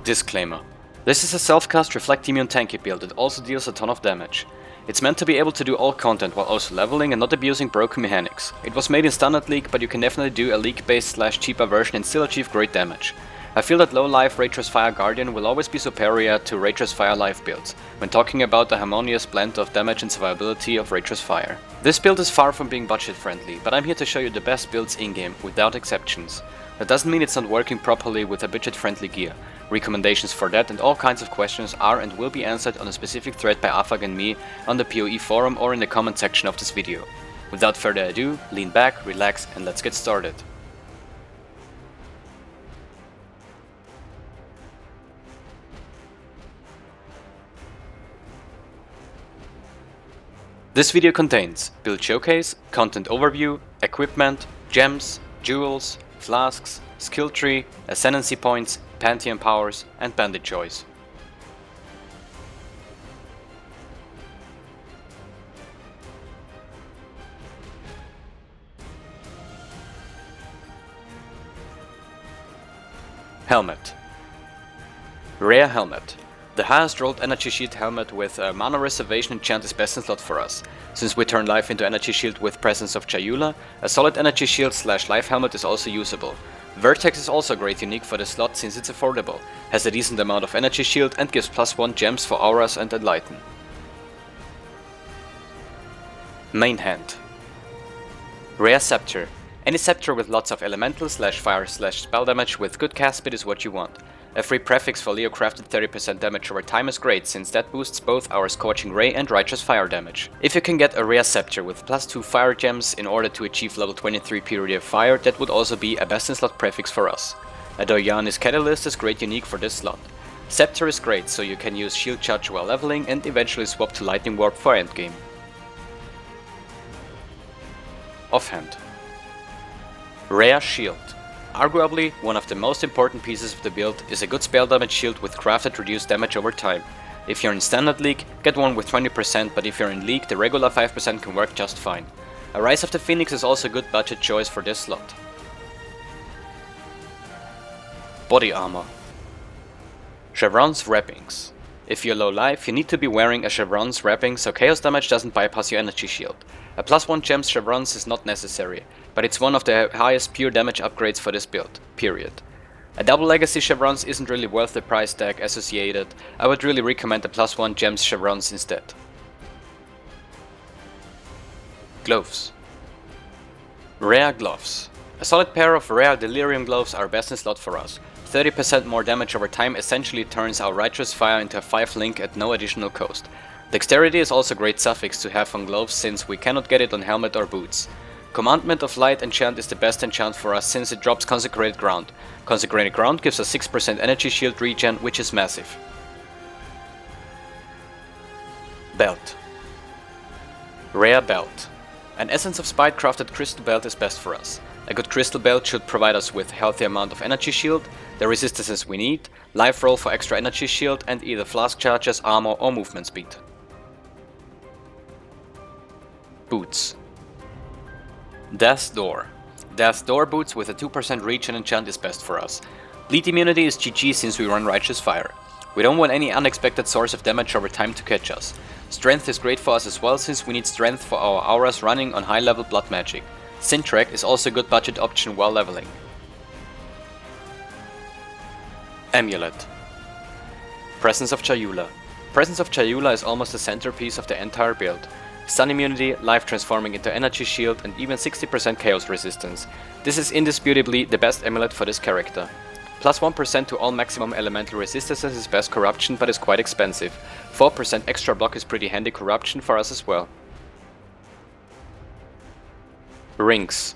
Disclaimer. This is a self-cast reflect immune tanky build that also deals a ton of damage. It's meant to be able to do all content while also leveling and not abusing broken mechanics. It was made in Standard League, but you can definitely do a League-based / cheaper version and still achieve great damage. I feel that low life Raytress Fire Guardian will always be superior to Raytress Fire Life builds, when talking about the harmonious blend of damage and survivability of Raytress Fire. This build is far from being budget friendly, but I'm here to show you the best builds in-game, without exceptions. That doesn't mean it's not working properly with a budget friendly gear. Recommendations for that and all kinds of questions are and will be answered on a specific thread by Ahfack and me on the PoE forum or in the comment section of this video. Without further ado, lean back, relax and let's get started. This video contains build showcase, content overview, equipment, gems, jewels, flasks, skill tree, ascendancy points, Pantheon powers and Bandit choice. Helmet. Rare helmet. The highest rolled energy shield helmet with a mana reservation enchant is best in slot for us. Since we turn life into energy shield with presence of Chayula, a solid energy shield / life helmet is also usable. Vertex is also great unique for this slot since it's affordable, has a decent amount of energy shield and gives +1 gems for auras and enlighten. MAINHAND. Rare Scepter. Any scepter with lots of elemental / fire / spell damage with good cast speed is what you want. A free prefix for Leo crafted 30% damage over time is great, since that boosts both our Scorching Ray and Righteous Fire damage. If you can get a rare scepter with +2 fire gems in order to achieve level 23 Purity of Fire, that would also be a best in slot prefix for us. A Doyanis Catalyst is great unique for this slot. Scepter is great, so you can use Shield Charge while leveling and eventually swap to Lightning Warp for endgame. Offhand. Rare Shield. Arguably, one of the most important pieces of the build is a good spell damage shield with crafted reduced damage over time. If you're in Standard League, get one with 20%, but if you're in League, the regular 5% can work just fine. A Rise of the Phoenix is also a good budget choice for this slot. Body Armor. Chevron's Wrappings. If you're low life, you need to be wearing a Chevron's Wrapping so chaos damage doesn't bypass your energy shield. A +1 gems Chevrons is not necessary, but it's one of the highest pure damage upgrades for this build, period. A double legacy Chevrons isn't really worth the price tag associated. I would really recommend the +1 gems Chevrons instead. Gloves. Rare Gloves. A solid pair of rare Delirium Gloves are best in slot for us. 30% more damage over time essentially turns our Righteous Fire into a 5 link at no additional cost. Dexterity is also a great suffix to have on gloves since we cannot get it on helmet or boots. Commandment of Light enchant is the best enchant for us since it drops Consecrated Ground. Consecrated Ground gives us 6% energy shield regen, which is massive. Belt. Rare Belt. An Essence of Spite crafted crystal belt is best for us. A good crystal belt should provide us with a healthy amount of energy shield, the resistances we need, life roll for extra energy shield and either flask charges, armor or movement speed. Boots. Death's Door. Death's Door boots with a 2% regen enchant is best for us. Bleed immunity is GG since we run Righteous Fire. We don't want any unexpected source of damage over time to catch us. Strength is great for us as well since we need strength for our auras running on high level blood magic. Syntrack is also a good budget option while leveling. Amulet. Presence of Chayula. Presence of Chayula is almost the centerpiece of the entire build. Stun immunity, life transforming into energy shield and even 60% chaos resistance. This is indisputably the best amulet for this character. +1% to all maximum elemental resistances is best corruption but is quite expensive. 4% extra block is pretty handy corruption for us as well. Rings.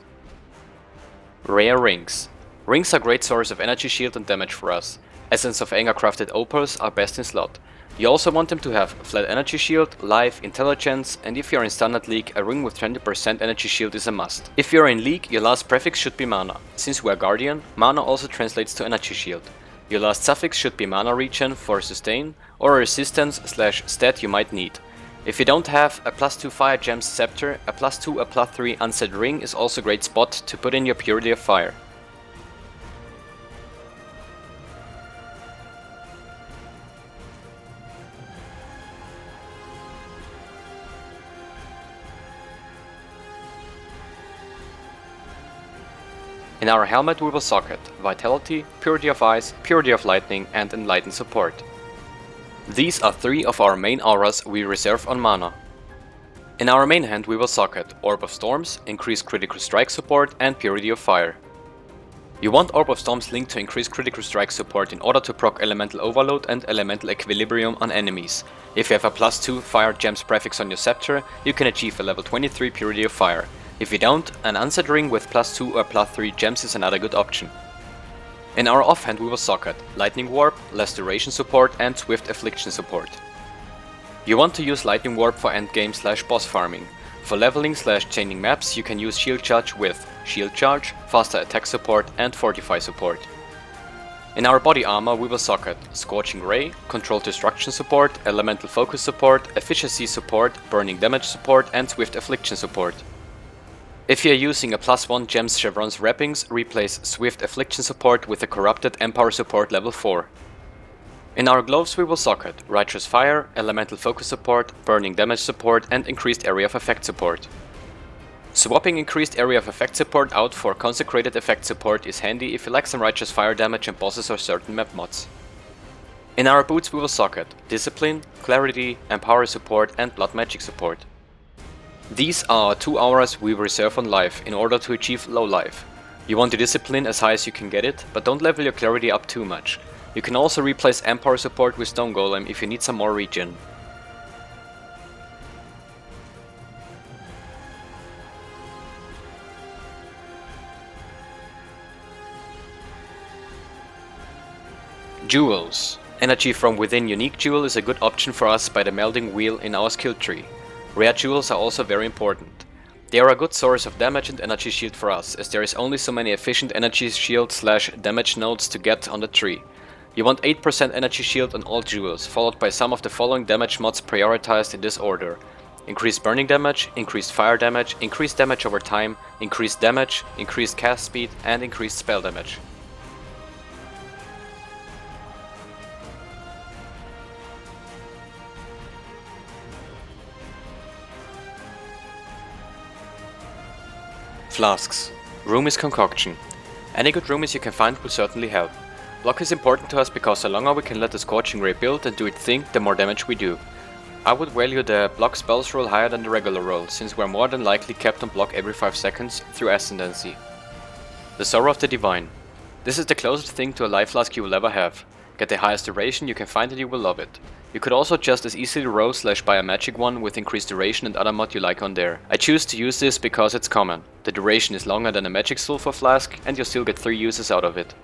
Rare Rings. Rings are a great source of energy shield and damage for us. Essence of Anger crafted opals are best in slot. You also want them to have flat energy shield, life, intelligence, and if you're in Standard League, a ring with 20% energy shield is a must. If you're in League, your last prefix should be mana. Since we're Guardian, mana also translates to energy shield. Your last suffix should be mana regen for sustain, or a resistance / stat you might need. If you don't have a +2 fire gems scepter, a +2 or +3 unset ring is also a great spot to put in your Purity of Fire. In our helmet we will socket Vitality, Purity of Ice, Purity of Lightning and Enlighten support. These are 3 of our main auras we reserve on mana. In our main hand we will socket Orb of Storms, increase critical strike support and Purity of Fire. You want Orb of Storms linked to increase critical strike support in order to proc Elemental Overload and Elemental Equilibrium on enemies. If you have a +2 Fire Gems prefix on your scepter, you can achieve a level 23 Purity of Fire. If you don't, an Unset Ring with +2 or +3 gems is another good option. In our offhand we will socket Lightning Warp, less duration support and Swift Affliction support. You want to use Lightning Warp for endgame / boss farming. For leveling / chaining maps you can use Shield Charge with Shield Charge, faster attack support and Fortify support. In our body armor we will socket Scorching Ray, Controlled Destruction support, Elemental Focus support, Efficiency support, Burning Damage support and Swift Affliction support. If you are using a +1 Gems Chevron's wrappings, replace Swift Affliction support with a Corrupted Empower support level 4. In our gloves we will socket Righteous Fire, Elemental Focus support, Burning Damage support and Increased Area of Effect support. Swapping Increased Area of Effect support out for Consecrated Effect support is handy if you like some Righteous Fire damage and bosses or certain map mods. In our boots we will socket Discipline, Clarity, Empower support and Blood Magic support. These are our 2 auras we reserve on life in order to achieve low life. You want to Discipline as high as you can get it, but don't level your Clarity up too much. You can also replace Empower support with Stone Golem if you need some more regen. Jewels. Energy from within unique jewel is a good option for us by the melding wheel in our skill tree. Rare jewels are also very important. They are a good source of damage and energy shield for us, as there is only so many efficient energy shield / damage nodes to get on the tree. You want 8% energy shield on all jewels, followed by some of the following damage mods prioritized in this order. Increased burning damage, increased fire damage, increased damage over time, increased damage, increased cast speed and increased spell damage. Flasks. Rumis concoction. Any good rumis you can find will certainly help. Block is important to us because the longer we can let the Scorching Ray build and do its thing, the more damage we do. I would value the block spells roll higher than the regular roll, since we're more than likely kept on block every 5 seconds through Ascendancy. The Sorrow of the Divine. This is the closest thing to a life flask you will ever have. Get the highest duration you can find and you will love it. You could also just as easily roll / buy a magic one with increased duration and other mod you like on there. I choose to use this because it's common. The duration is longer than a magic sulfur flask and you'll still get 3 uses out of it.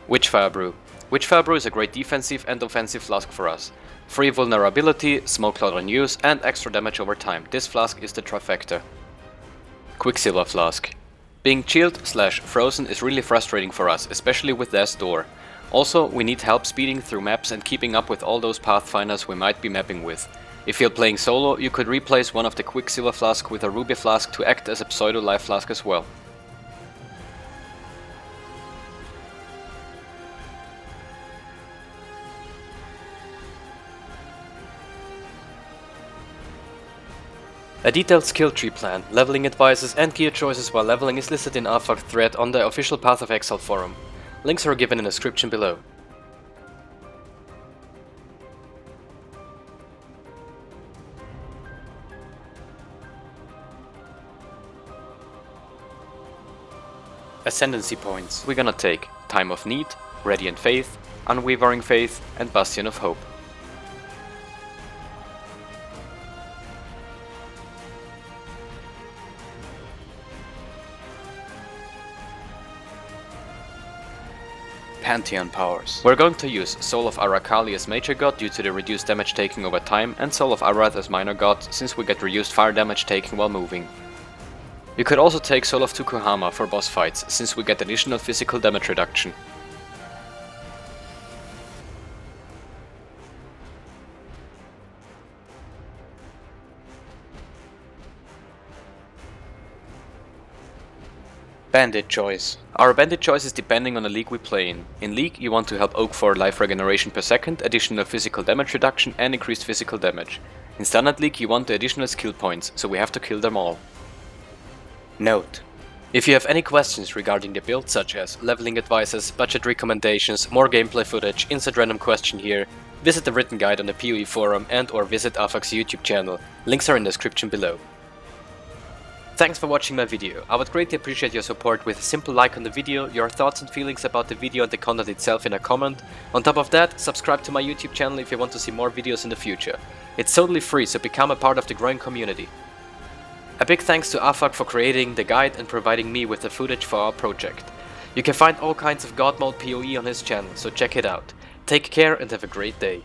Witchfire Brew. Witchfire Brew is a great defensive and offensive flask for us. Free vulnerability, smoke cloud on use and extra damage over time. This flask is the trifecta. Quicksilver Flask. Being chilled / frozen is really frustrating for us, especially with Death's Door. Also, we need help speeding through maps and keeping up with all those pathfinders we might be mapping with. If you're playing solo, you could replace one of the Quicksilver Flask with a Ruby Flask to act as a pseudo life flask as well. A detailed skill tree plan, leveling advices and gear choices while leveling is listed in Ahfack thread on the official Path of Exile forum. Links are given in the description below. Ascendancy points. We're gonna take Time of Need, Radiant Faith, Unwavering Faith and Bastion of Hope. Pantheon powers. We're going to use Soul of Arakali as Major God due to the reduced damage taken over time, and Soul of Arath as Minor God since we get reduced fire damage taken while moving. You could also take Soul of Tukuhama for boss fights, since we get additional physical damage reduction. Bandit choice. Our bandit choice is depending on the league we play in. In League you want to help Oak for life regeneration per second, additional physical damage reduction and increased physical damage. In Standard League you want the additional skill points, so we have to kill them all. Note: If you have any questions regarding the build, such as leveling advices, budget recommendations, more gameplay footage, insert random question here, visit the written guide on the PoE forum and/or visit Ahfack's YouTube channel. Links are in the description below. Thanks for watching my video. I would greatly appreciate your support with a simple like on the video, your thoughts and feelings about the video and the content itself in a comment. On top of that, subscribe to my YouTube channel if you want to see more videos in the future. It's totally free, so become a part of the growing community. A big thanks to Ahfack for creating the guide and providing me with the footage for our project. You can find all kinds of God mode PoE on his channel, so check it out. Take care and have a great day.